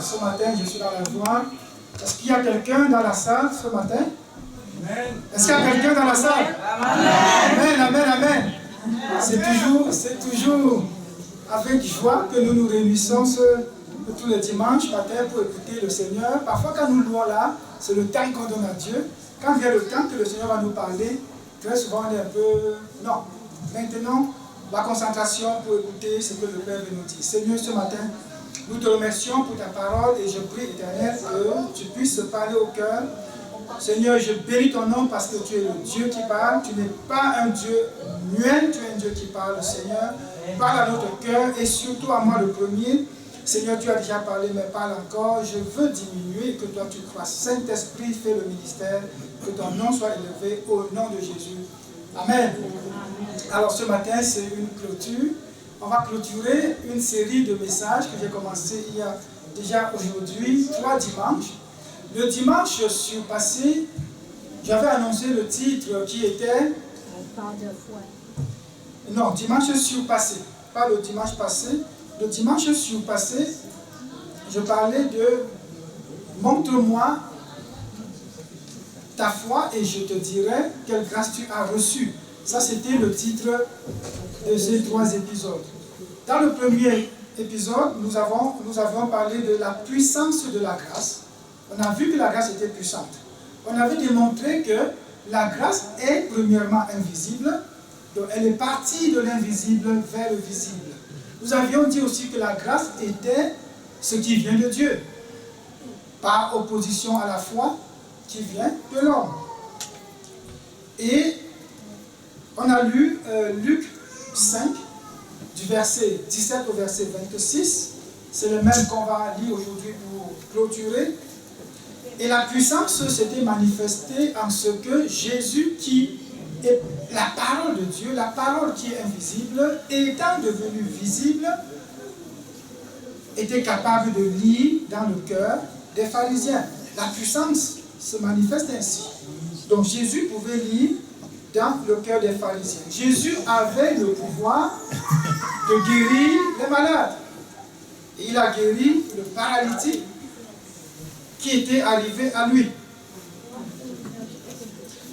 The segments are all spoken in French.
ce matin, je suis dans la joie. Est-ce qu'il y a quelqu'un dans la salle ce matin? Est-ce qu'il y a quelqu'un dans la salle? Amen, amen, amen. C'est toujours avec joie que nous nous réunissons tous les dimanches matin pour écouter le Seigneur. Parfois, quand nous louons là, c'est le temps qu'on donne à Dieu. Quand vient le temps que le Seigneur va nous parler, très souvent on est un peu... Non. Maintenant, la concentration pour écouter ce que le Père veut nous dire. Seigneur, ce matin, nous te remercions pour ta parole et je prie, Éternel, que tu puisses parler au cœur. Seigneur, je bénis ton nom parce que tu es le Dieu qui parle. Tu n'es pas un Dieu muet, tu es un Dieu qui parle, Seigneur. Parle à notre cœur et surtout à moi le premier. Seigneur, tu as déjà parlé, mais parle encore. Je veux diminuer et que toi tu crois. Saint-Esprit, fais le ministère. Que ton nom soit élevé au nom de Jésus. Amen. Alors ce matin, c'est une clôture. On va clôturer une série de messages que j'ai commencé il y a déjà aujourd'hui 3 dimanches. Le dimanche surpassé, j'avais annoncé le titre qui était... Non, dimanche surpassé, pas le dimanche passé. Le dimanche surpassé, je parlais de « Montre-moi ta foi et je te dirai quelle grâce tu as reçue ». Ça, c'était le titre de ces 3 épisodes. Dans le premier épisode, nous avons parlé de la puissance de la grâce. On a vu que la grâce était puissante. On avait démontré que la grâce est premièrement invisible, donc elle est partie de l'invisible vers le visible. Nous avions dit aussi que la grâce était ce qui vient de Dieu, par opposition à la foi qui vient de l'homme. Et on a lu Luc 5, du verset 17 au verset 26. C'est le même qu'on va lire aujourd'hui pour clôturer. Et la puissance s'était manifestée en ce que Jésus, qui est la parole de Dieu, la parole qui est invisible, étant devenue visible, était capable de lire dans le cœur des pharisiens. La puissance se manifeste ainsi. Donc Jésus pouvait lire dans le cœur des pharisiens. Jésus avait le pouvoir de guérir les malades. Et il a guéri le paralytique qui était arrivé à lui.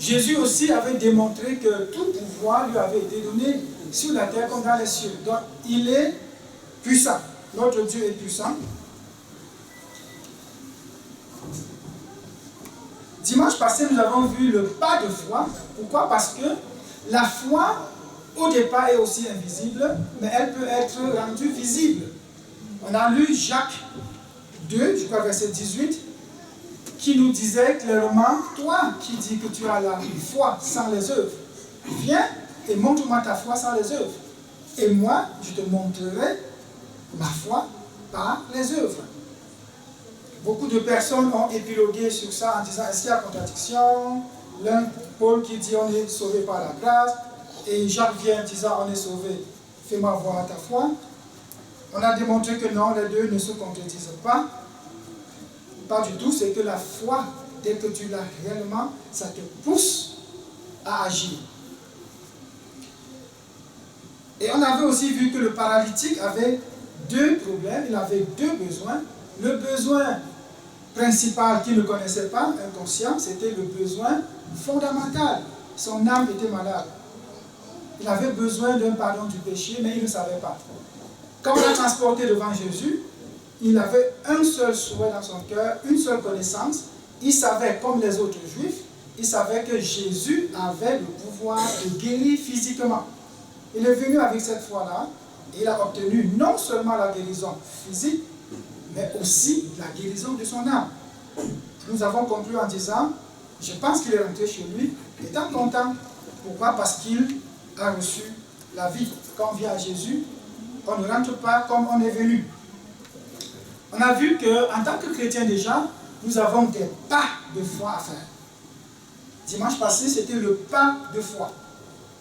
Jésus aussi avait démontré que tout pouvoir lui avait été donné sur la terre comme dans les cieux. Donc il est puissant. Notre Dieu est puissant. Dimanche passé, nous avons vu le pas de foi. Pourquoi? Parce que la foi, au départ, est aussi invisible, mais elle peut être rendue visible. On a lu Jacques 2, je crois verset 18, qui nous disait clairement, toi qui dis que tu as la foi sans les œuvres, viens et montre-moi ta foi sans les œuvres. Et moi, je te montrerai ma foi par les œuvres. Beaucoup de personnes ont épilogué sur ça en disant, est-ce qu'il y a contradiction? L'un, Paul qui dit, on est sauvé par la grâce, et Jacques vient en disant, on est sauvé, fais-moi voir ta foi. On a démontré que non, les deux ne se contredisent pas. Pas du tout, c'est que la foi, dès que tu l'as réellement, ça te pousse à agir. Et on avait aussi vu que le paralytique avait 2 problèmes, il avait 2 besoins. Le besoin principal qu'il ne connaissait pas, inconscient, c'était le besoin fondamental. Son âme était malade. Il avait besoin d'un pardon du péché, mais il ne savait pas. Quand on l'a transporté devant Jésus, il avait un seul souhait dans son cœur, une seule connaissance. Il savait, comme les autres juifs, il savait que Jésus avait le pouvoir de guérir physiquement. Il est venu avec cette foi-là, et il a obtenu non seulement la guérison physique, mais aussi la guérison de son âme. Nous avons conclu en disant, je pense qu'il est rentré chez lui, étant content. Pourquoi? Parce qu'il a reçu la vie. Quand on vient à Jésus, on ne rentre pas comme on est venu. On a vu qu'en tant que chrétien déjà, nous avons des pas de foi à faire. Dimanche passé, c'était le pas de foi.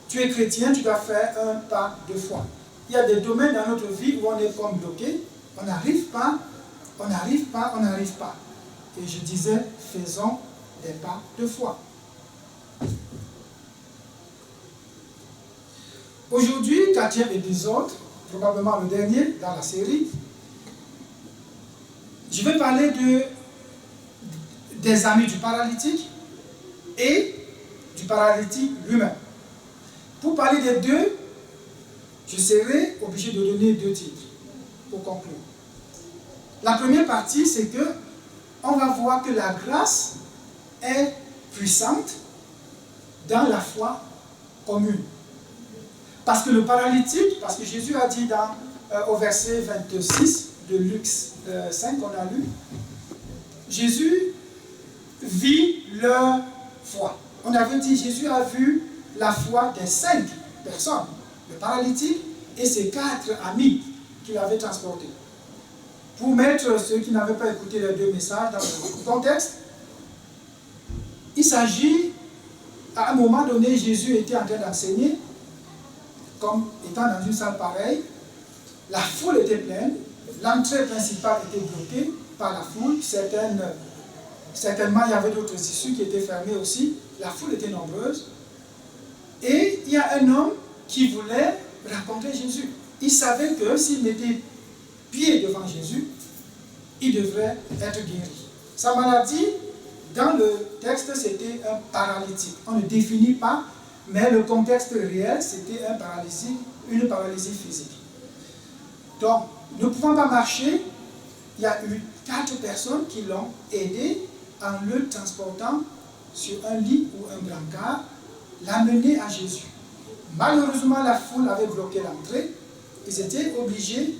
Tu es chrétien, tu dois faire un pas de foi. Il y a des domaines dans notre vie où on est comme bloqué, on n'arrive pas, on n'arrive pas, on n'arrive pas. Et je disais, faisons des pas de foi. Aujourd'hui, 4e épisode, probablement le dernier dans la série, Je vais parler des amis du paralytique et du paralytique lui-même. Pour parler des deux, je serai obligé de donner deux titres pour conclure. La première partie, c'est que on va voir que la grâce est puissante dans la foi commune. Parce que le paralytique, parce que Jésus a dit au verset 26 de Luc 5 qu'on a lu, Jésus vit leur foi. On avait dit, Jésus a vu la foi des 5 personnes, le paralytique et ses 4 amis qu'il avait transportés. Pour mettre ceux qui n'avaient pas écouté les deux messages dans le contexte, il s'agit, à un moment donné, Jésus était en train d'enseigner, comme étant dans une salle pareille, la foule était pleine, l'entrée principale était bloquée par la foule, certainement il y avait d'autres issues qui étaient fermées aussi, la foule était nombreuse, et il y a un homme qui voulait rencontrer Jésus. Il savait que s'il mettait pied devant Jésus, il devrait être guéri. Sa maladie, dans le texte, c'était un paralytique. On ne définit pas, mais le contexte réel, c'était une paralysie physique. Donc, ne pouvant pas marcher, il y a eu 4 personnes qui l'ont aidé en le transportant sur un lit ou un brancard, l'amener à Jésus. Malheureusement, la foule avait bloqué l'entrée. Ils étaient obligés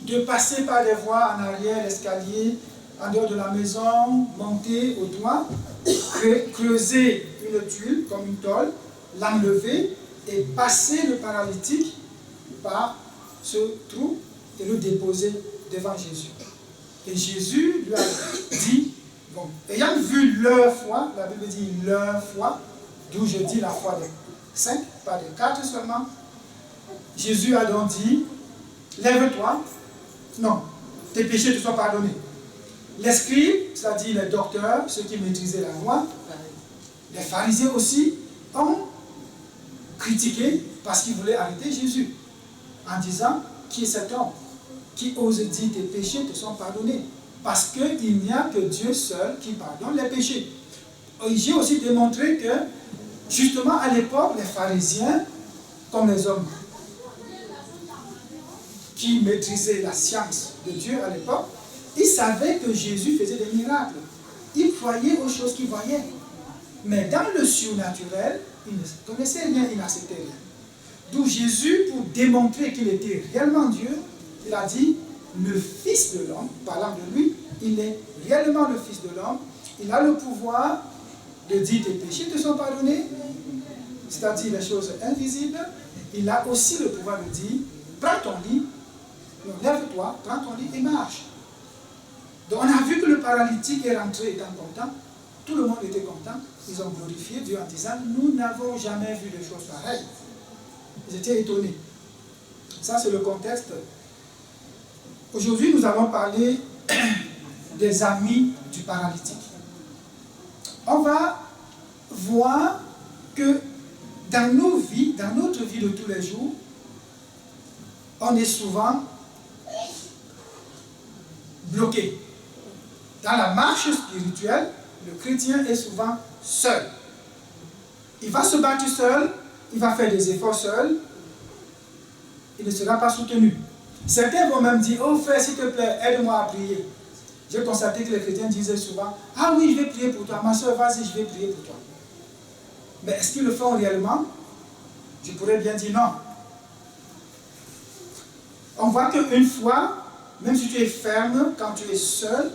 de passer par des voies en arrière, l'escalier, en dehors de la maison, monter au toit, creuser une tuile comme une tôle, l'enlever et passer le paralytique par ce trou et le déposer devant Jésus. Et Jésus lui a dit, bon, ayant vu leur foi, la Bible dit leur foi, d'où je dis la foi des 5, pas des 4 seulement, Jésus a donc dit, lève-toi, non, tes péchés te sont pardonnés. Les scribes, c'est-à-dire les docteurs, ceux qui maîtrisaient la loi, les pharisiens aussi, ont critiqué parce qu'ils voulaient arrêter Jésus en disant, qui est cet homme qui ose dire tes péchés te sont pardonnés? Parce qu'il n'y a que Dieu seul qui pardonne les péchés. J'ai aussi démontré que, justement à l'époque, les pharisiens, comme les hommes qui maîtrisaient la science de Dieu à l'époque, ils savaient que Jésus faisait des miracles. Ils croyaient aux choses qu'ils voyaient. Mais dans le surnaturel, ils ne connaissaient rien, ils n'acceptaient rien. D'où Jésus, pour démontrer qu'il était réellement Dieu, il a dit, le Fils de l'homme, parlant de lui, il est réellement le Fils de l'homme, il a le pouvoir de dire tes péchés te sont pardonnés, c'est-à-dire les choses invisibles. Il a aussi le pouvoir de dire, prends ton lit, lève-toi, prends ton lit et marche. Donc on a vu que le paralytique est rentré étant content, tout le monde était content, ils ont glorifié Dieu en disant, nous n'avons jamais vu de choses pareilles. Ils étaient étonnés. Ça c'est le contexte. Aujourd'hui nous allons parler des amis du paralytique. On va voir que dans nos vies, dans notre vie de tous les jours, on est souvent bloqué. Dans la marche spirituelle, le chrétien est souvent seul. Il va se battre seul, il va faire des efforts seul, il ne sera pas soutenu. Certains vont même dire, oh frère, s'il te plaît, aide-moi à prier. J'ai constaté que les chrétiens disaient souvent, ah oui, je vais prier pour toi, ma soeur, vas-y, je vais prier pour toi. Mais est-ce qu'ils le font réellement? Je pourrais bien dire non. On voit qu'une fois, même si tu es ferme, quand tu es seul,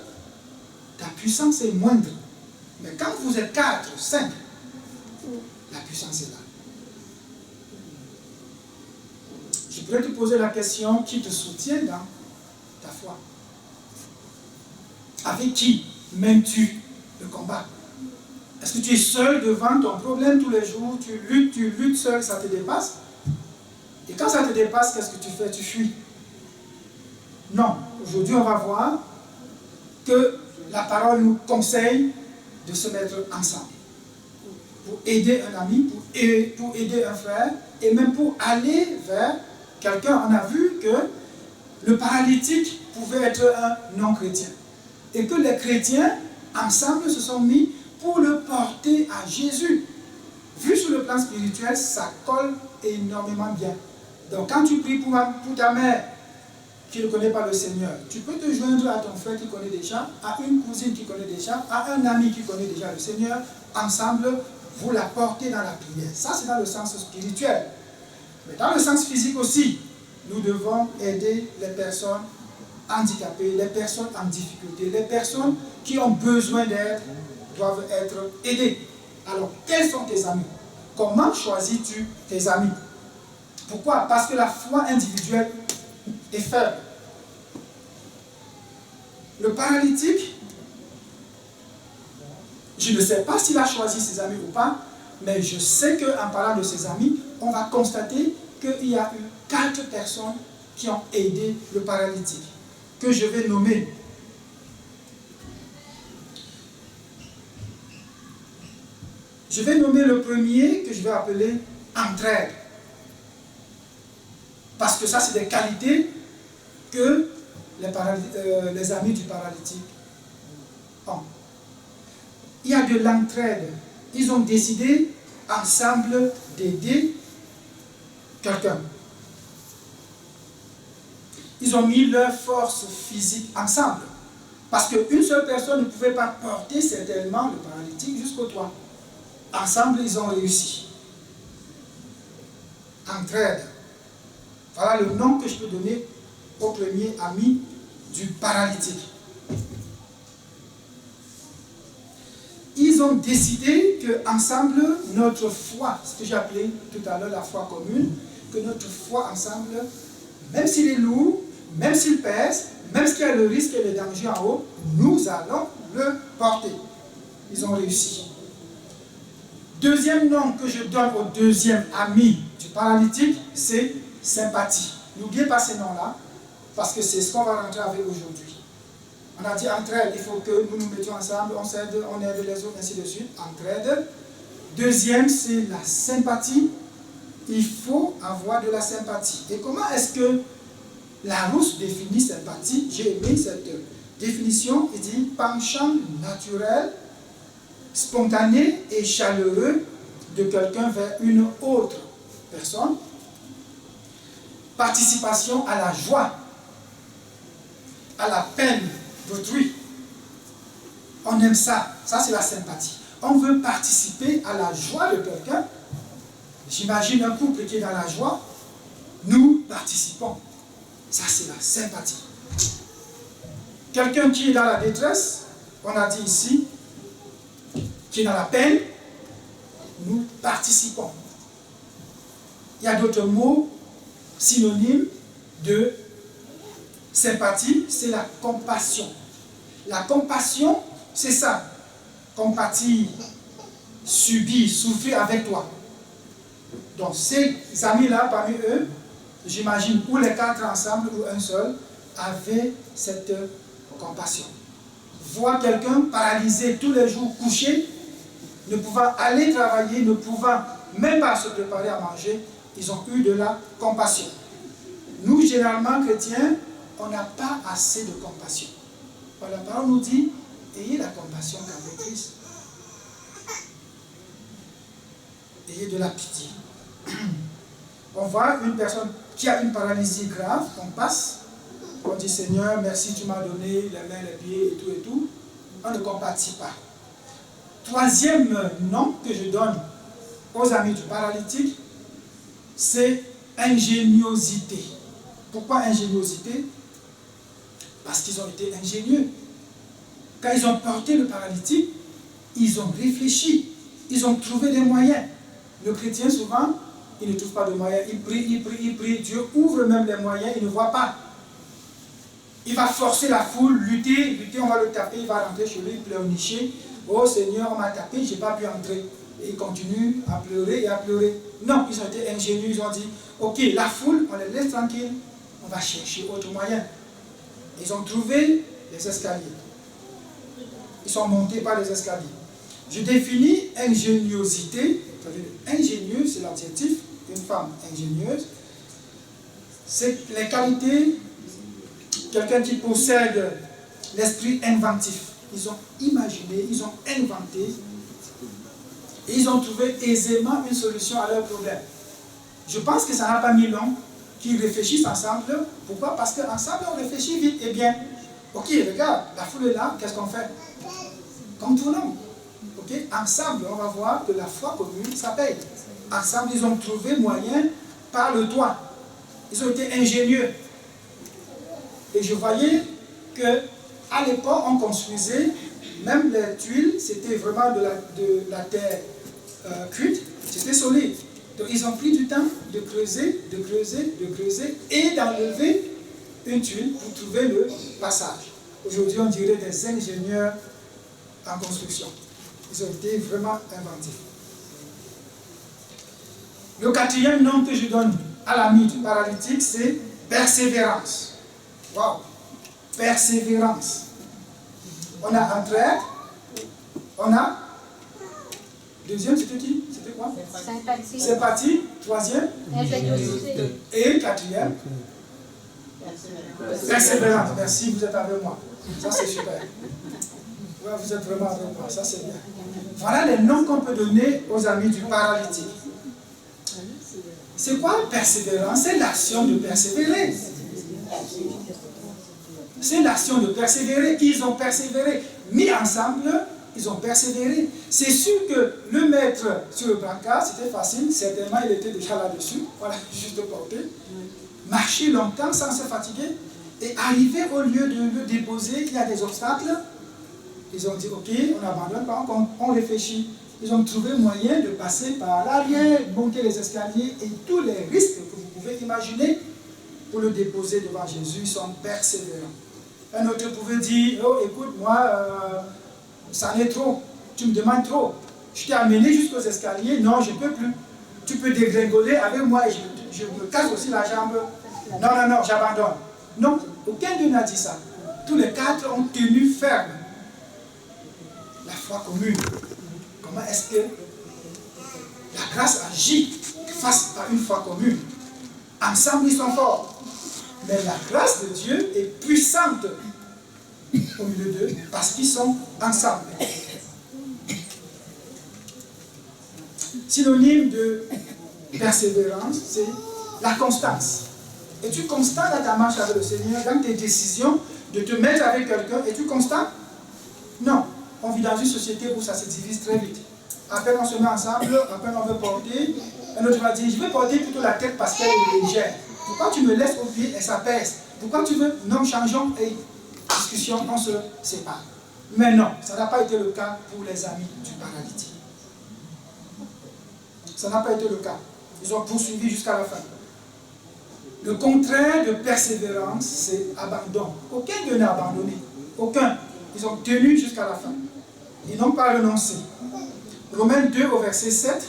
ta puissance est moindre. Mais quand vous êtes 4, 5, la puissance est là. Je pourrais te poser la question, qui te soutient dans ta foi? Avec qui mènes-tu le combat? Est-ce que tu es seul devant ton problème tous les jours? Tu luttes seul, ça te dépasse? Et quand ça te dépasse, qu'est-ce que tu fais? Tu fuis. Non. Aujourd'hui, on va voir que la parole nous conseille de se mettre ensemble. Pour aider un ami, pour aider un frère, et même pour aller vers quelqu'un. On a vu que le paralytique pouvait être un non-chrétien. Et que les chrétiens, ensemble, se sont mis pour le porter à Jésus. Vu sur le plan spirituel, ça colle énormément bien. Donc quand tu pries pour ta mère qui ne connaît pas le Seigneur, tu peux te joindre à ton frère qui connaît déjà, à une cousine qui connaît déjà, à un ami qui connaît déjà le Seigneur. Ensemble, vous la portez dans la prière. Ça, c'est dans le sens spirituel. Mais dans le sens physique aussi, nous devons aider les personnes handicapées, les personnes en difficulté, les personnes qui ont besoin d'aide doivent être aidées. Alors, quels sont tes amis? Comment choisis-tu tes amis? Pourquoi? Parce que la foi individuelle est faible. Le paralytique, je ne sais pas s'il a choisi ses amis ou pas, mais je sais qu'en parlant de ses amis, on va constater qu'il y a eu 4 personnes qui ont aidé le paralytique, que je vais nommer. Je vais nommer le premier que je vais appeler entraide. Parce que ça, c'est des qualités que les amis du paralytique ont. Il y a de l'entraide. Ils ont décidé ensemble d'aider quelqu'un. Ils ont mis leur force physique ensemble. Parce qu'une seule personne ne pouvait pas porter certainement le paralytique jusqu'au toit. Ensemble, ils ont réussi. Entraide. Voilà le nom que je peux donner au premier ami du paralytique. Ils ont décidé qu'ensemble, notre foi, ce que j'ai appelé tout à l'heure la foi commune, que notre foi ensemble, même s'il est lourd, même s'il pèse, même s'il y a le risque et le danger en haut, nous allons le porter. Ils ont réussi. Deuxième nom que je donne au deuxième ami du paralytique, c'est sympathie. N'oubliez pas ces noms-là, parce que c'est ce qu'on va rentrer avec aujourd'hui. On a dit entraide, il faut que nous nous mettions ensemble, on s'aide, on aide les autres, ainsi de suite. Entraide. Deuxième, c'est la sympathie. Il faut avoir de la sympathie. Et comment est-ce que Larousse définit sympathie? J'ai aimé cette définition. Il dit penchant naturel, spontané et chaleureux de quelqu'un vers une autre personne. Participation à la joie, à la peine d'autrui. On aime ça. Ça, c'est la sympathie. On veut participer à la joie de quelqu'un. J'imagine un couple qui est dans la joie. Nous participons. Ça, c'est la sympathie. Quelqu'un qui est dans la détresse, on a dit ici, qui est dans la peine, nous participons. Il y a d'autres mots synonymes de sympathie, c'est la compassion. La compassion, c'est ça. Compatir, subir, souffrir avec toi. Donc ces amis-là, parmi eux, j'imagine, ou les 4 ensemble, ou un seul, avaient cette compassion. Voir quelqu'un paralysé tous les jours, couché, ne pouvant aller travailler, ne pouvant même pas se préparer à manger, ils ont eu de la compassion. Nous, généralement, chrétiens, on n'a pas assez de compassion. La parole nous dit, ayez la compassion qu'avec Christ. Ayez de la pitié. On voit une personne qui a une paralysie grave, on passe, on dit Seigneur, merci, tu m'as donné les mains, les pieds et tout. On ne compatit pas. Troisième nom que je donne aux amis du paralytique, c'est ingéniosité. Pourquoi ingéniosité? Parce qu'ils ont été ingénieux. Quand ils ont porté le paralytique, ils ont réfléchi, ils ont trouvé des moyens. Le chrétien, souvent, il ne trouve pas de moyens. Il prie, il prie, il prie. Dieu ouvre même les moyens, il ne voit pas. Il va forcer la foule, lutter, on va le taper, il va rentrer chez lui, pleurnicher. Oh Seigneur, on m'a tapé, je n'ai pas pu entrer. Et il continue à pleurer et à pleurer. Non, ils ont été ingénieux, ils ont dit, ok, la foule, on les laisse tranquilles, on va chercher autre moyen. Ils ont trouvé les escaliers. Ils sont montés par les escaliers. Je définis ingéniosité. Ingénieux, c'est l'adjectif. Une femme ingénieuse. C'est les qualités quelqu'un qui possède l'esprit inventif. Ils ont imaginé, ils ont inventé, et ils ont trouvé aisément une solution à leur problème. Je pense que ça n'a pas mis long qu'ils réfléchissent ensemble. Pourquoi? Parce qu'ensemble, on réfléchit vite et bien. Ok, regarde, la foule est là, qu'est-ce qu'on fait? Comme tout le monde. Ok, ensemble, on va voir que la foi commune, ça paye. Ensemble, ils ont trouvé moyen par le toit. Ils ont été ingénieux. Et je voyais qu'à l'époque, on construisait, même les tuiles, c'était vraiment de la terre cuite, c'était solide. Donc ils ont pris du temps de creuser, et d'enlever une tuile pour trouver le passage. Aujourd'hui, on dirait des ingénieurs en construction. Ils ont été vraiment inventifs. Le quatrième nom que je donne à l'ami du paralytique, c'est persévérance. Wow! Persévérance. On a entraide, on a deuxième, c'était qui? C'était quoi? Sympathie. Troisième. Et quatrième. Persévérance. Merci, vous êtes avec moi. Ça, c'est super. Ouais, vous êtes vraiment avec moi. Ça, c'est bien. Voilà les noms qu'on peut donner aux amis du paralytique. C'est quoi persévérance? C'est l'action de persévérer. C'est l'action de persévérer. Ils ont persévéré. Mis ensemble, ils ont persévéré. C'est sûr que le mettre sur le brancard, c'était facile. Certainement, il était déjà là-dessus. Voilà, juste porter. Marcher longtemps sans se fatiguer. Et arriver au lieu de le déposer, il y a des obstacles. Ils ont dit, ok, on n'abandonne pas, on réfléchit. Ils ont trouvé moyen de passer par l'arrière, monter les escaliers et tous les risques que vous pouvez imaginer pour le déposer devant Jésus. Ils sont persévérants. Un autre pouvait dire, oh écoute, moi, ça en est trop, tu me demandes trop. Je t'ai amené jusqu'aux escaliers, non, je ne peux plus. Tu peux dégringoler avec moi et je me casse aussi la jambe. Non, j'abandonne. Non, aucun d'eux n'a dit ça. Tous les quatre ont tenu ferme la foi commune. Comment est-ce que la grâce agit face à une foi commune? Ensemble, ils sont forts. Mais la grâce de Dieu est puissante au milieu d'eux parce qu'ils sont ensemble. Synonyme de persévérance, c'est la constance. Es-tu constant dans ta marche avec le Seigneur, dans tes décisions de te mettre avec quelqu'un? Es-tu constant? Non. On vit dans une société où ça se divise très vite. Après on se met ensemble, après on veut porter. Un autre va dire, je veux porter plutôt la tête parce qu'elle est légère. Pourquoi tu me laisses au pied et ça pèse? Pourquoi tu veux? Non, changeons et discussion, on se sépare. Mais non, ça n'a pas été le cas pour les amis du paralytique. Ça n'a pas été le cas. Ils ont poursuivi jusqu'à la fin. Le contraire de persévérance, c'est abandon. Aucun d'eux n'a abandonné. Aucun. Ils ont tenu jusqu'à la fin. Ils n'ont pas renoncé. Romains 2 au verset 7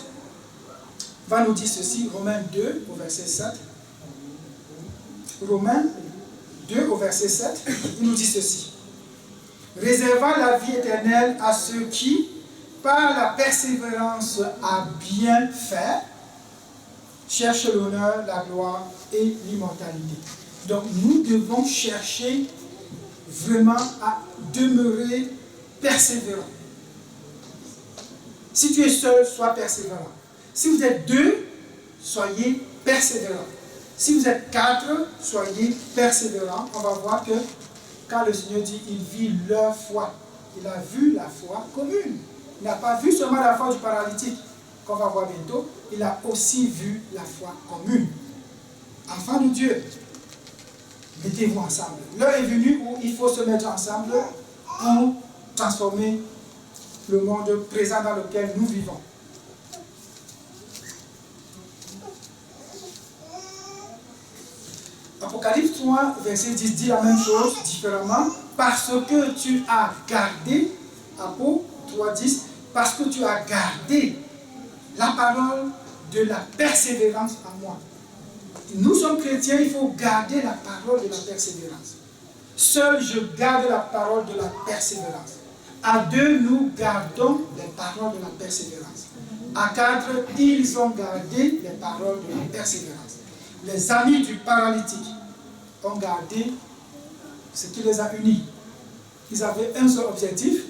va nous dire ceci. Romains 2 au verset 7. Romains 2 au verset 7, il nous dit ceci. Réservant la vie éternelle à ceux qui, par la persévérance à bien faire, cherchent l'honneur, la gloire et l'immortalité. Donc nous devons chercher vraiment à demeurer persévérant. Si tu es seul, sois persévérant. Si vous êtes deux, soyez persévérants. Si vous êtes quatre, soyez persévérants. On va voir que quand le Seigneur dit il vit leur foi, il a vu la foi commune. Il n'a pas vu seulement la foi du paralytique, qu'on va voir bientôt, il a aussi vu la foi commune. Enfants de Dieu, mettez-vous ensemble. L'heure est venue où il faut se mettre ensemble pour transformer le monde présent dans lequel nous vivons. Apocalypse 3, verset 10 dit la même chose différemment. Parce que tu as gardé, Apo 3, 10, parce que tu as gardé la parole de la persévérance en moi. Nous sommes chrétiens, il faut garder la parole de la persévérance. Seul je garde la parole de la persévérance. À deux, nous gardons les paroles de la persévérance. À quatre, ils ont gardé les paroles de la persévérance. Les amis du paralytique ont gardé ce qui les a unis. Ils avaient un seul objectif,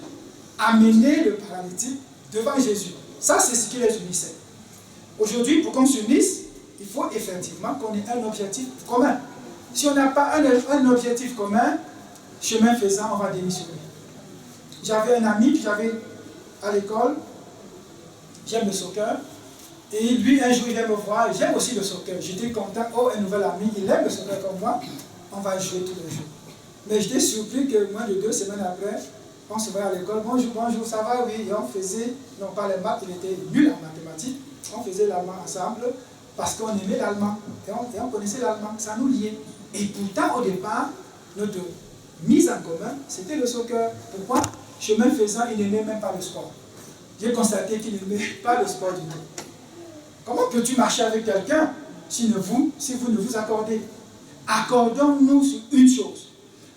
amener le paralytique devant Jésus. Ça, c'est ce qui les unissait. Aujourd'hui, pour qu'on s'unisse, il faut effectivement qu'on ait un objectif commun. Si on n'a pas un objectif commun, chemin faisant, on va démissionner. J'avais un ami que j'avais à l'école, j'aime le soccer, et lui, un jour, il vient me voir, j'aime aussi le soccer. J'étais content, oh, un nouvel ami, il aime le soccer comme moi, on va jouer tous les jours. Mais j'étais surpris que moins de 2 semaines après, on se voyait à l'école, bonjour, bonjour, ça va, oui, et on faisait, non pas les maths, il était nul en mathématiques, on faisait l'allemand ensemble, parce qu'on aimait l'allemand, et on connaissait l'allemand, ça nous liait. Et pourtant, au départ, notre mise en commun, c'était le soccer. Pourquoi? Chemin faisant, il n'aimait même pas le sport. J'ai constaté qu'il n'aimait pas le sport du tout. Comment peux-tu marcher avec quelqu'un si vous ne vous accordez? Accordons-nous sur une chose.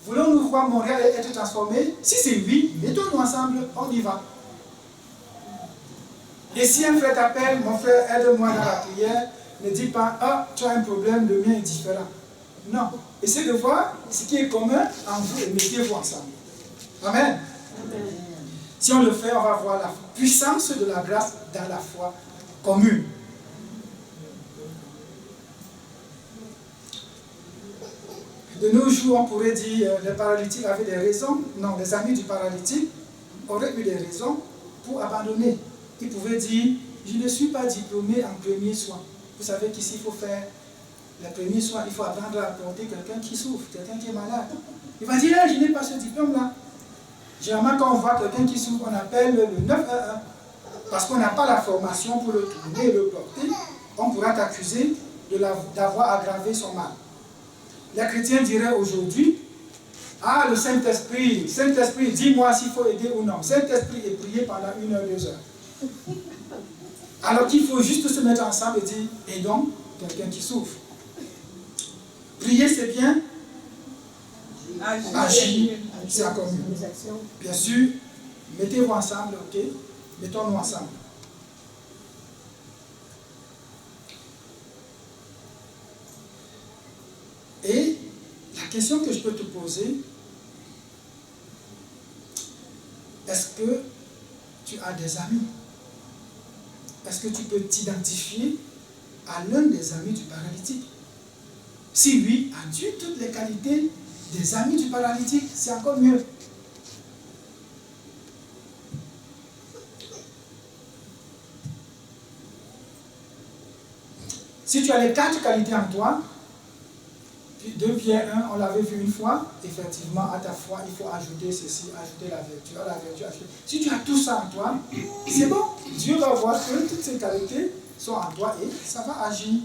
Voulons-nous voir Montréal être transformé? Si c'est oui, mettons-nous ensemble, on y va. Et si un frère t'appelle, mon frère, aide-moi dans la prière, ne dis pas, ah, tu as un problème, le mien est différent. Non. Essayez de voir ce qui est commun en vous et mettez-vous ensemble. Amen. Amen. Si on le fait, on va voir la puissance de la grâce dans la foi commune. De nos jours, on pourrait dire les paralytiques avaient des raisons. Non, les amis du paralytique auraient eu des raisons pour abandonner. Ils pouvaient dire, je ne suis pas diplômé en premiers soins. Vous savez qu'ici, il faut faire les premiers soins. Il faut apprendre à porter quelqu'un qui souffre, quelqu'un qui est malade. Il va dire, je n'ai pas ce diplôme-là. Généralement, quand on voit quelqu'un qui souffre, on appelle le 911. Parce qu'on n'a pas la formation pour le tourner et le porter. On pourra t'accuser d'avoir aggravé son mal. Les chrétiens diraient aujourd'hui, ah, le Saint-Esprit, Saint-Esprit, dis-moi s'il faut aider ou non. Saint-Esprit est prié pendant 1 heure, 2 heures. Alors qu'il faut juste se mettre ensemble et dire, aidons quelqu'un qui souffre. Prier, c'est bien. Agir, c'est encore mieux. Bien sûr, mettez-vous ensemble, ok? Mettons-nous ensemble. Et la question que je peux te poser, est-ce que tu as des amis? Est-ce que tu peux t'identifier à l'un des amis du paralytique? Si oui, as-tu toutes les qualités des amis du paralytique? C'est encore mieux. Si tu as les 4 qualités en toi, 2 Pierre 1, on l'avait vu une fois, effectivement, à ta foi, il faut ajouter ceci, ajouter la vertu, à la vertu, ajouter. Si tu as tout ça en toi, c'est bon. Dieu va voir que toutes ces qualités sont en toi et ça va agir.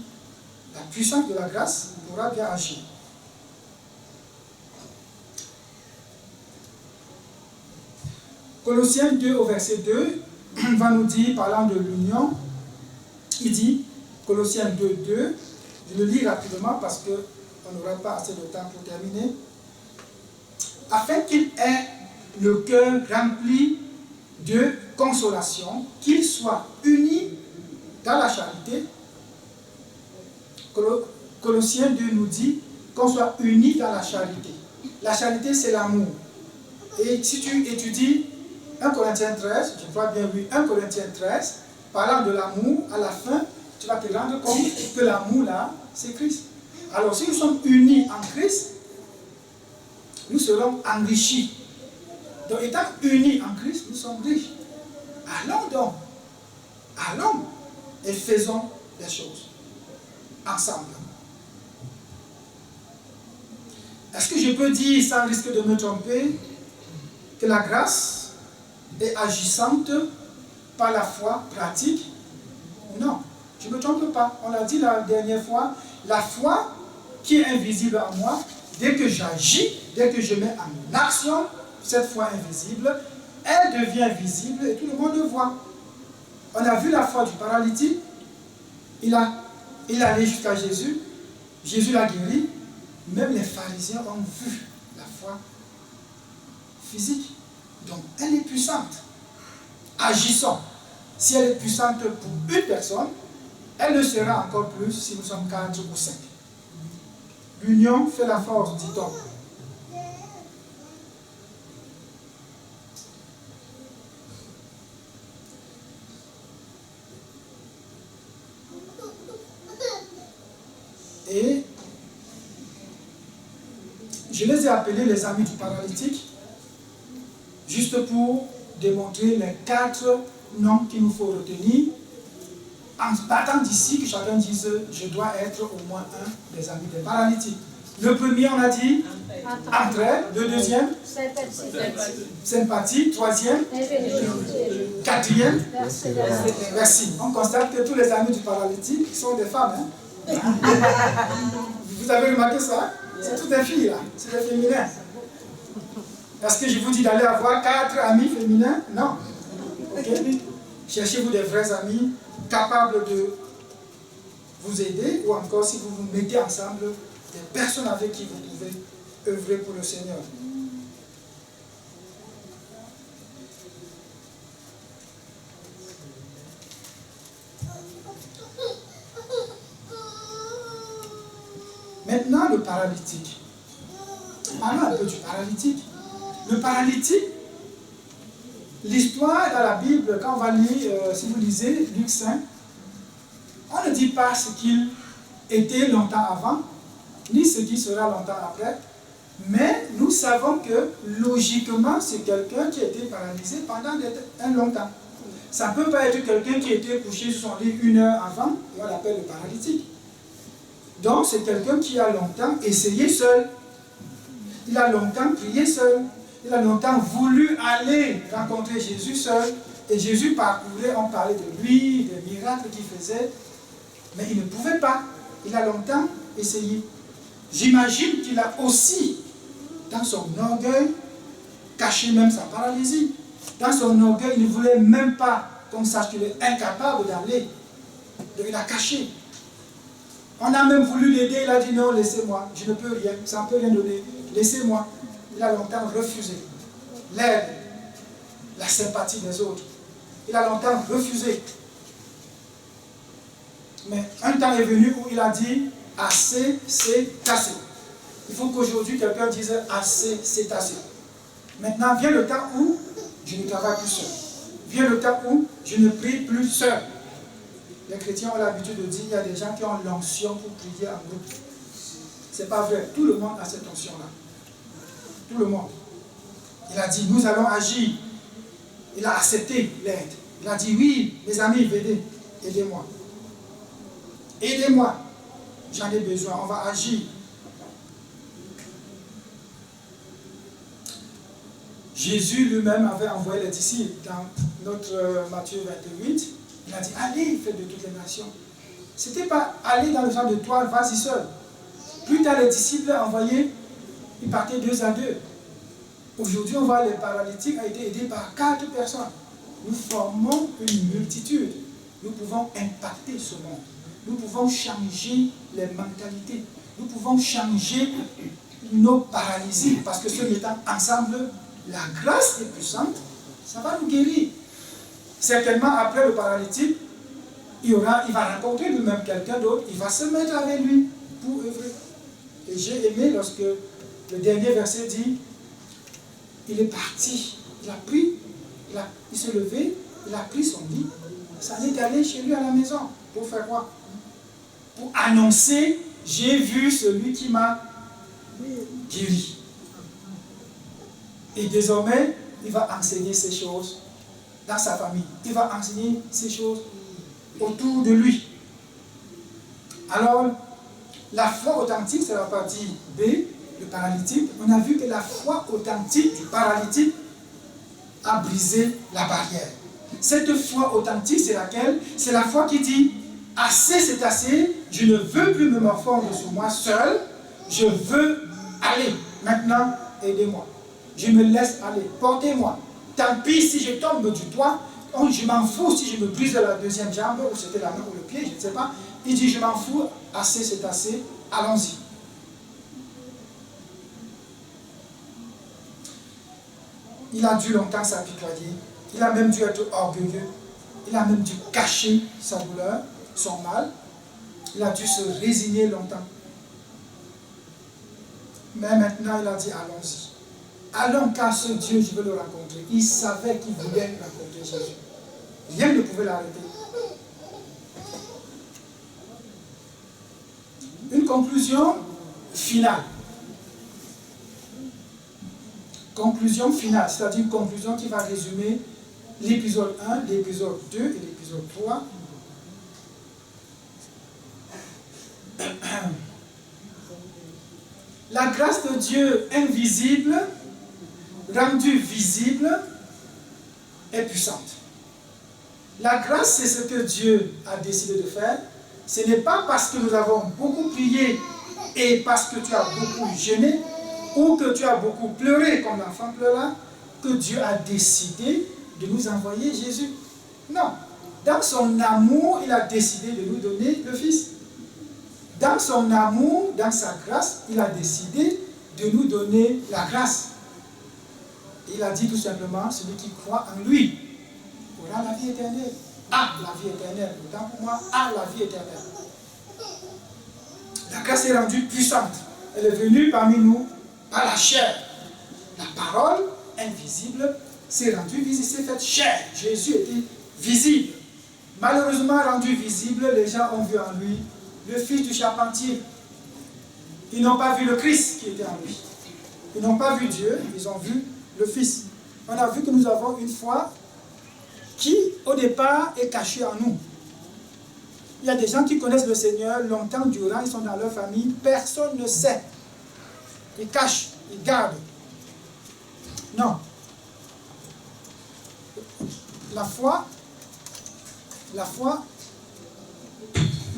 La puissance de la grâce pourra bien agir. Colossiens 2 au verset 2 va nous dire, parlant de l'union, il dit, Colossiens 2, 2, je le lis rapidement parce que on n'aura pas assez de temps pour terminer. Afin qu'il ait le cœur rempli de consolation, qu'il soit uni dans la charité. Colossiens 2 nous dit qu'on soit unis dans la charité. La charité, c'est l'amour. Et si tu étudies 1 Corinthiens 13, tu vois bien oui, 1 Corinthiens 13, parlant de l'amour, à la fin, tu vas te rendre compte que l'amour là, c'est Christ. Alors, si nous sommes unis en Christ, nous serons enrichis. Donc, étant unis en Christ, nous sommes riches. Allons donc, allons et faisons les choses ensemble. Est-ce que je peux dire, sans risque de me tromper, que la grâce est agissante par la foi pratique? Non, je ne me trompe pas. On l'a dit la dernière fois, la foi qui est invisible en moi, dès que j'agis, dès que je mets en action cette foi invisible, elle devient visible et tout le monde le voit. On a vu la foi du paralytique, il est allé jusqu'à Jésus, Jésus l'a guéri, même les pharisiens ont vu la foi physique. Donc elle est puissante. Agissons. Si elle est puissante pour une personne, elle le sera encore plus si nous sommes 4 ou 5. L'union fait la force, dit-on. Je les ai appelés les amis du paralytique, juste pour démontrer les 4 noms qu'il nous faut retenir, en partant d'ici que chacun dise « je dois être au moins un des amis des paralytiques ». Le premier, on a dit entraide. Le deuxième sympathie. Troisième quatrième merci. On constate que tous les amis du paralytique sont des femmes. Hein? Vous avez remarqué ça? C'est toutes des filles là, c'est des féminins. Est-ce que je vous dis d'aller avoir 4 amis féminins? Non. Okay? Cherchez-vous des vrais amis capables de vous aider, ou encore si vous vous mettez ensemble, des personnes avec qui vous pouvez œuvrer pour le Seigneur. Maintenant, le paralytique. Parlons un peu du paralytique. Le paralytique, l'histoire dans la Bible, quand on va lire, si vous lisez Luc 5, on ne dit pas ce qu'il était longtemps avant, ni ce qui sera longtemps après, mais nous savons que logiquement, c'est quelqu'un qui a été paralysé pendant un long temps. Ça ne peut pas être quelqu'un qui était couché sur son lit 1 heure avant, et on l'appelle le paralytique. Donc, c'est quelqu'un qui a longtemps essayé seul. Il a longtemps prié seul. Il a longtemps voulu aller rencontrer Jésus seul. Et Jésus parcourait, on parlait de lui, des miracles qu'il faisait. Mais il ne pouvait pas. Il a longtemps essayé. J'imagine qu'il a aussi, dans son orgueil, caché même sa paralysie. Dans son orgueil, il ne voulait même pas qu'on sache qu'il est incapable d'aller. Donc il a caché. On a même voulu l'aider, il a dit non, laissez-moi, je ne peux rien, ça ne peut rien donner, laissez-moi. Il a longtemps refusé l'aide, la sympathie des autres. Il a longtemps refusé. Mais un temps est venu où il a dit assez, c'est assez. Il faut qu'aujourd'hui quelqu'un dise assez, c'est assez. Maintenant vient le temps où je ne travaille plus seul. Vient le temps où je ne prie plus seul. Les chrétiens ont l'habitude de dire qu'il y a des gens qui ont l'onction pour prier en groupe. Ce n'est pas vrai. Tout le monde a cette onction-là. Tout le monde. Il a dit, nous allons agir. Il a accepté l'aide. Il a dit, oui, mes amis, venez, aidez-moi. Aidez-moi. J'en ai besoin, on va agir. Jésus lui-même avait envoyé les disciples dans notre Matthieu 28. Il a dit, allez, faites de toutes les nations. Ce n'était pas aller dans le genre de toi, vas-y seul. Plus tard, les disciples envoyés, ils partaient 2 à 2. Aujourd'hui, on voit les paralytiques ont été aidés par 4 personnes. Nous formons une multitude. Nous pouvons impacter ce monde. Nous pouvons changer les mentalités. Nous pouvons changer nos paralysies. Parce que ceux étant ensemble, la grâce est puissante, ça va nous guérir. Certainement, après le paralytique, il va rencontrer lui-même quelqu'un d'autre, il va se mettre avec lui pour œuvrer. Et j'ai aimé lorsque le dernier verset dit, il est parti, il a pris, il s'est levé, il a pris son lit, ça est allé chez lui à la maison. Pour faire quoi? Pour annoncer, j'ai vu celui qui m'a guéri. Et désormais, il va enseigner ces choses dans sa famille. Il va enseigner ces choses autour de lui. Alors, la foi authentique, c'est la partie B, le paralytique. On a vu que la foi authentique du paralytique a brisé la barrière. Cette foi authentique, c'est laquelle? C'est la foi qui dit, assez c'est assez, je ne veux plus me morfondre sur moi seul, je veux aller. Maintenant, aidez-moi. Je me laisse aller, portez-moi. Tant pis si je tombe du toit, je m'en fous si je me brise la deuxième jambe, ou c'était la main ou le pied, je ne sais pas. Il dit, je m'en fous, assez c'est assez, allons-y. Il a dû longtemps s'apitoyer, il a même dû être orgueilleux, il a même dû cacher sa douleur, son mal, il a dû se résigner longtemps. Mais maintenant il a dit, allons-y. Allons, car ce Dieu, je veux le rencontrer. Il savait qu'il voulait rencontrer Jésus. Rien ne pouvait l'arrêter. Une conclusion finale. conclusion finale, c'est-à-dire une conclusion qui va résumer l'épisode 1, l'épisode 2 et l'épisode 3. La grâce de Dieu invisible, rendue visible, est puissante. La grâce, c'est ce que Dieu a décidé de faire. Ce n'est pas parce que nous avons beaucoup prié et parce que tu as beaucoup jeûné ou que tu as beaucoup pleuré comme l'enfant pleura que Dieu a décidé de nous envoyer Jésus. Non. Dans son amour, il a décidé de nous donner le Fils. Dans son amour, dans sa grâce, il a décidé de nous donner la grâce. Il a dit tout simplement, celui qui croit en lui aura la vie éternelle. A la vie éternelle. Autant pour moi, a la vie éternelle. La grâce est rendue puissante. Elle est venue parmi nous par la chair. La parole invisible s'est rendue visible, s'est faite chair. Jésus était visible. Malheureusement rendu visible, les gens ont vu en lui le fils du charpentier. Ils n'ont pas vu le Christ qui était en lui. Ils n'ont pas vu Dieu, ils ont vu le Fils. On a vu que nous avons une foi qui, au départ, est cachée en nous. Il y a des gens qui connaissent le Seigneur longtemps durant, ils sont dans leur famille, personne ne sait. Ils cachent, ils gardent. Non. La foi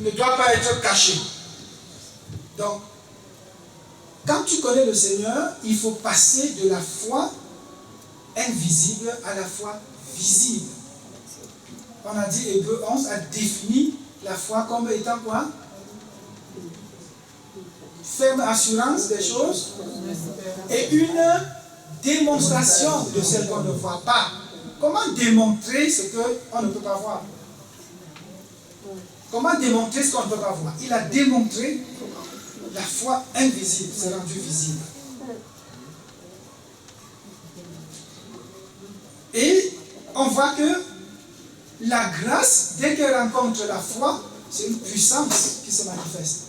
ne doit pas être cachée. Donc, quand tu connais le Seigneur, il faut passer de la foi invisible à la foi visible. On a dit, Hébreux 11 a défini la foi comme étant quoi? Ferme assurance des choses et une démonstration de ce qu'on ne voit pas. Comment démontrer ce qu'on ne peut pas voir? Comment démontrer ce qu'on ne peut pas voir? Il a démontré la foi invisible, c'est rendu visible. Et on voit que la grâce, dès qu'elle rencontre la foi, c'est une puissance qui se manifeste.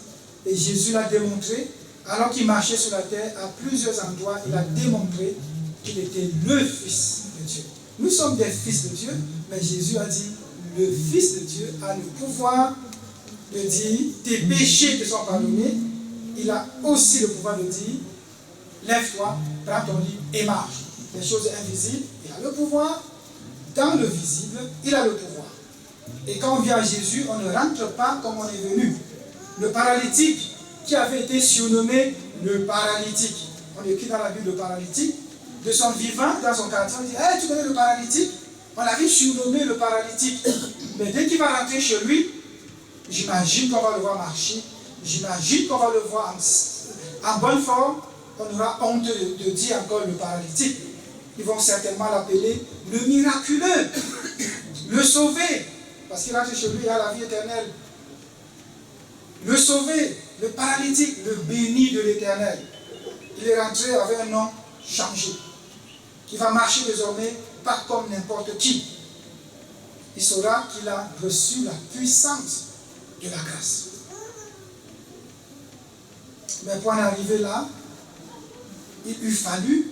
Et Jésus l'a démontré, alors qu'il marchait sur la terre, à plusieurs endroits, il a démontré qu'il était le Fils de Dieu. Nous sommes des fils de Dieu, mais Jésus a dit, le Fils de Dieu a le pouvoir de dire, tes péchés te sont pardonnés. Il a aussi le pouvoir de dire, lève-toi, prends ton lit et marche. Les choses invisibles, il a le pouvoir. Dans le visible, il a le pouvoir. Et quand on vient à Jésus, on ne rentre pas comme on est venu. Le paralytique, qui avait été surnommé le paralytique. On écrit dans la Bible le paralytique. De son vivant, dans son quartier, on dit, hey, tu connais le paralytique? On l'avait surnommé le paralytique. Mais dès qu'il va rentrer chez lui, j'imagine qu'on va le voir marcher. J'imagine qu'on va le voir en bonne forme. On aura honte de dire encore le paralytique. Ils vont certainement l'appeler le miraculeux, le sauver, parce qu'il rentre chez lui, il a la vie éternelle. Le sauver, le paralytique, le béni de l'éternel. Il est rentré avec un nom changé. Il va marcher désormais pas comme n'importe qui. Il saura qu'il a reçu la puissance de la grâce. Mais pour en arriver là, il eût fallu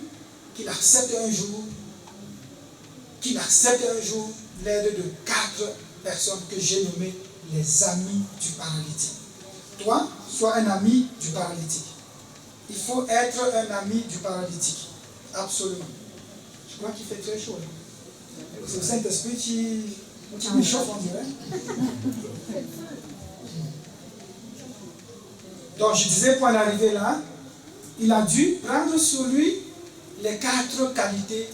qu'il accepte un jour l'aide de 4 personnes que j'ai nommées les amis du paralytique. Toi, sois un ami du paralytique. Il faut être un ami du paralytique. Absolument. Je crois qu'il fait très chaud. C'est le Saint-Esprit qui me chauffe, on dirait. Donc, je disais, pour en arriver là, il a dû prendre sur lui les 4 qualités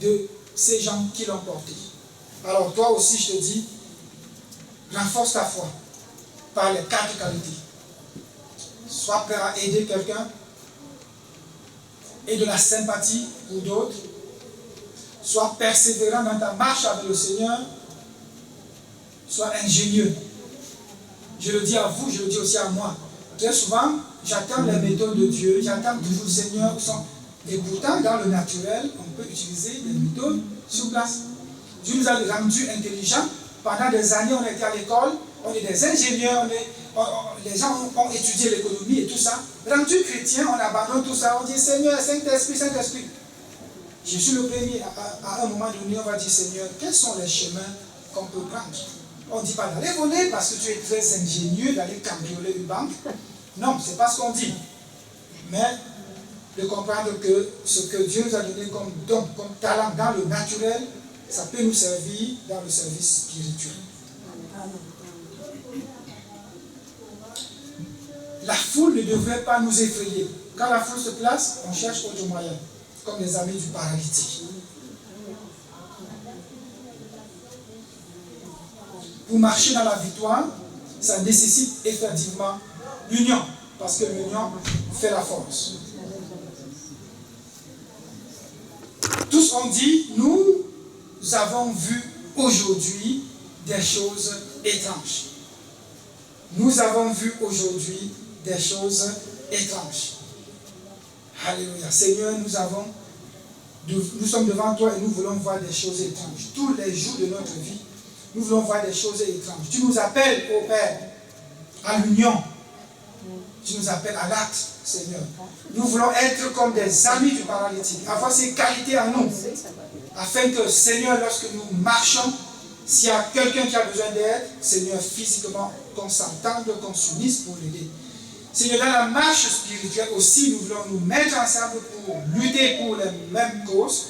de ces gens qui l'ont porté. Alors, toi aussi, je te dis, renforce ta foi par les 4 qualités. Sois prêt à aider quelqu'un, et de la sympathie pour d'autres. Sois persévérant dans ta marche avec le Seigneur. Sois ingénieux. Je le dis à vous, je le dis aussi à moi. Très souvent, j'attends les méthodes de Dieu, j'attends toujours le Seigneur. Et pourtant, dans le naturel, on peut utiliser des méthodes sur place. Dieu nous a rendus intelligents. Pendant des années, on était à l'école, on est des ingénieurs, les gens ont étudié l'économie et tout ça. Rendu chrétien, on abandonne tout ça. On dit Seigneur, Saint-Esprit, Saint-Esprit. Je suis le premier. À un moment donné, on va dire Seigneur, quels sont les chemins qu'on peut prendre? On ne dit pas d'aller voler parce que tu es très ingénieux, d'aller cambrioler une banque. Non, ce n'est pas ce qu'on dit. Mais de comprendre que ce que Dieu nous a donné comme don, comme talent dans le naturel, ça peut nous servir dans le service spirituel. La foule ne devrait pas nous effrayer. Quand la foule se place, on cherche autre moyen, comme les amis du paralytique. Pour marcher dans la victoire, ça nécessite effectivement l'union, parce que l'union fait la force. Tous ont dit, nous avons vu aujourd'hui des choses étranges. Nous avons vu aujourd'hui des choses étranges. Alléluia. Seigneur, nous sommes devant toi et nous voulons voir des choses étranges. Tous les jours de notre vie, nous voulons voir des choses étranges. Tu nous appelles, ô Père, à l'union. Tu nous appelles à l'acte, Seigneur. Nous voulons être comme des amis du paralytique, avoir ces qualités en nous, afin que, Seigneur, lorsque nous marchons, s'il y a quelqu'un qui a besoin d'aide, Seigneur, physiquement, qu'on s'entende, qu'on s'unisse pour l'aider. Seigneur, dans la marche spirituelle aussi, nous voulons nous mettre ensemble pour lutter pour les mêmes causes.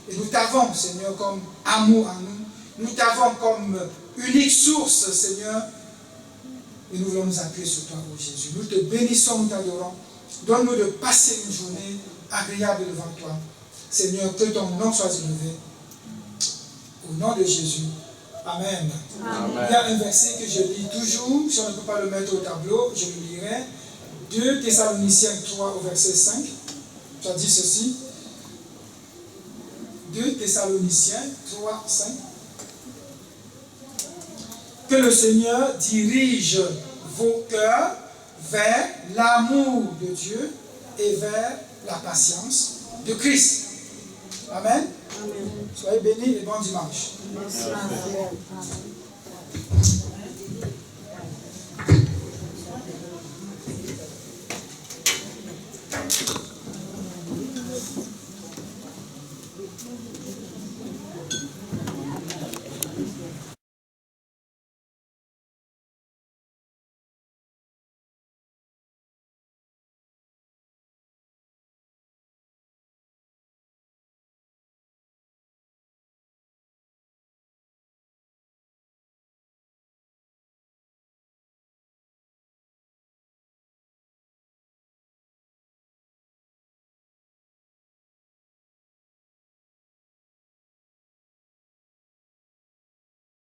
Et nous t'avons, Seigneur, comme amour en nous. Nous t'avons comme unique source, Seigneur. Et nous voulons nous appuyer sur toi, ô Jésus. Nous te bénissons, nous t'adorons. Donne-nous de passer une journée agréable devant toi. Seigneur, que ton nom soit élevé. Au nom de Jésus. Amen. Amen. Il y a un verset que je lis toujours. Si on ne peut pas le mettre au tableau, je le lirai. 2 Thessaloniciens 3 au verset 5. Ça dit ceci. 2 Thessaloniciens 3, 5. Que le Seigneur dirige vos cœurs vers l'amour de Dieu et vers la patience de Christ. Amen. Amen. Soyez bénis et bon dimanche. Merci.